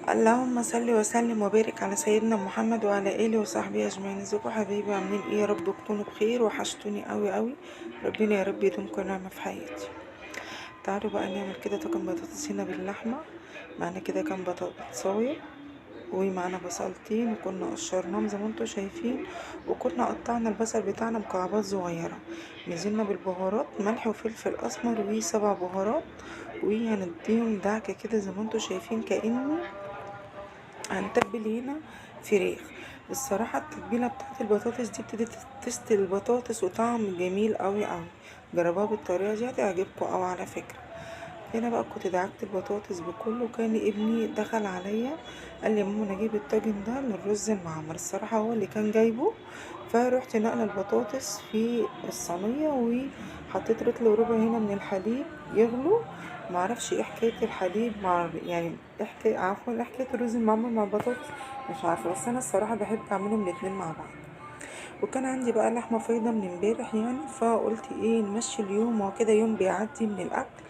اللهم صل وسلم وبارك على سيدنا محمد وعلى اله وصحبه اجمعين. ازيكم حبايبي؟ عاملين ايه؟ يا رب تكونوا بخير، وحشتوني قوي قوي. ربنا يا رب يدومكم نعمه في حياتي. تعالوا بقى نعمل كده طاجن بطاطس هنا باللحمه. معانا كده كام بطاطسايه، ومعانا بصلتين وكنا قشرناهم زي ما انتم شايفين، وكنا قطعنا البصل بتاعنا مكعبات صغيره. نزلنا بالبهارات ملح وفلفل اسمر وسبع بهارات، وهنديهم دعكه كده زي ما انتم شايفين، كأني هنتبل هنا فراخ. الصراحة التتبيلة بتاعت البطاطس دي بتدي تست البطاطس وطعم جميل قوي قوي. جربوها بالطريقة دي هتعجبكم قوي على فكرة. هنا بقى كنت دعكت البطاطس بكله، وكان ابني دخل عليا قال لي يا ماما انا اجيب الطاجن ده للرز المعمر. الصراحة هو اللي كان جايبه، فروحت نقله البطاطس في الصينية وحطيت رطل وربع هنا من الحليب يغلو. معرفش ايه حكاية الحليب مع يعني ايه حكاية، عفوا ايه حكاية الرز المعمر مع البطاطس، مش عارفة، بس انا الصراحة بحب اعملهم الاتنين مع بعض. وكان عندي بقى لحمة فايضة من امبارح يعني، فقلت ايه نمشي اليوم، هو كده يوم بيعدي من الاكل.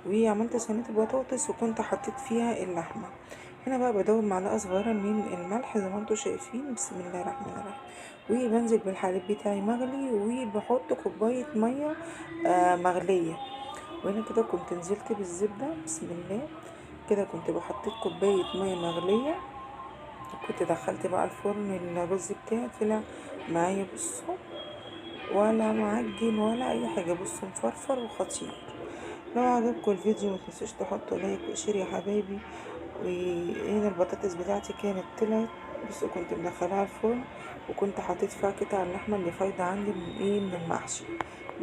وعملت صينية البطاطس وكنت حطيت فيها اللحمة. هنا بقى بدوب معلقة صغيرة من الملح زي ما انتوا شايفين، بسم الله الرحمن الرحيم. وبنزل بالحليب بتاعي مغلي، وبحط كوباية مية مغلية. وهنا كده كنت نزلت بالزبدة، بسم الله. كده كنت بحطيت كوباية مية مغلية، كنت دخلت بقى الفرن الرز بتاعي، طلع معايا بصوا ولا معجن ولا اي حاجة، بصوا مفرفر وخطير. لو عجبكم الفيديو متنسوش تحطوا لايك وشير يا حبايبي. وهنا البطاطس بتاعتي كانت طلعت، بصوا كنت مدخلها الفرن، وكنت حطيت فيها قطع اللحمه اللي فايضه عندي من المحشي.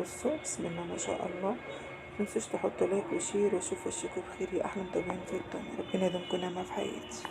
بصوا بسم الله ما شاء الله. متنسوش تحطوا لايك وشير، واشوف وشكم بخير يا احلى متابعين في الدنيا. ربنا يديمكم نعمه في حياتي.